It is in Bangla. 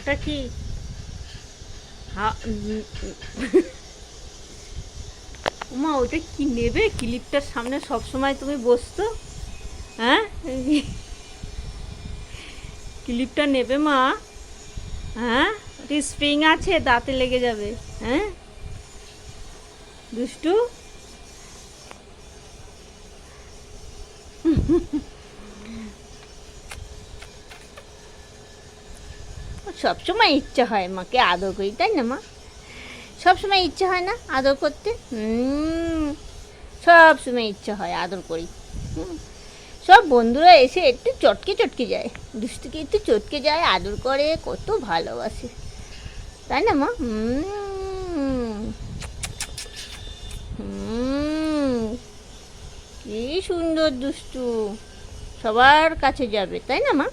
ওটা কি মা ওটা কি নেবে? ক্লিপটার সামনে সব সময় তুমি বসতো, হ্যাঁ? ক্লিপটা নেবে মা? হ্যাঁ, স্প্রিং আছে, দাঁতে লেগে যাবে। হ্যাঁ দুষ্টু, সবসময় ইচ্ছা হয় মাকে আদর করি, তাই না মা? সবসময় ইচ্ছা হয় না আদর করতে? সব সময় ইচ্ছা হয় আদর করি। সব বন্ধুরা এসে একটু চটকে চটকে যায়, দুষ্টুকে একটু চটকে যায়, আদর করে, কত ভালোবাসে, তাই না মা? কি সুন্দর দুষ্টু, সবার কাছে যাবে, তাই না মা?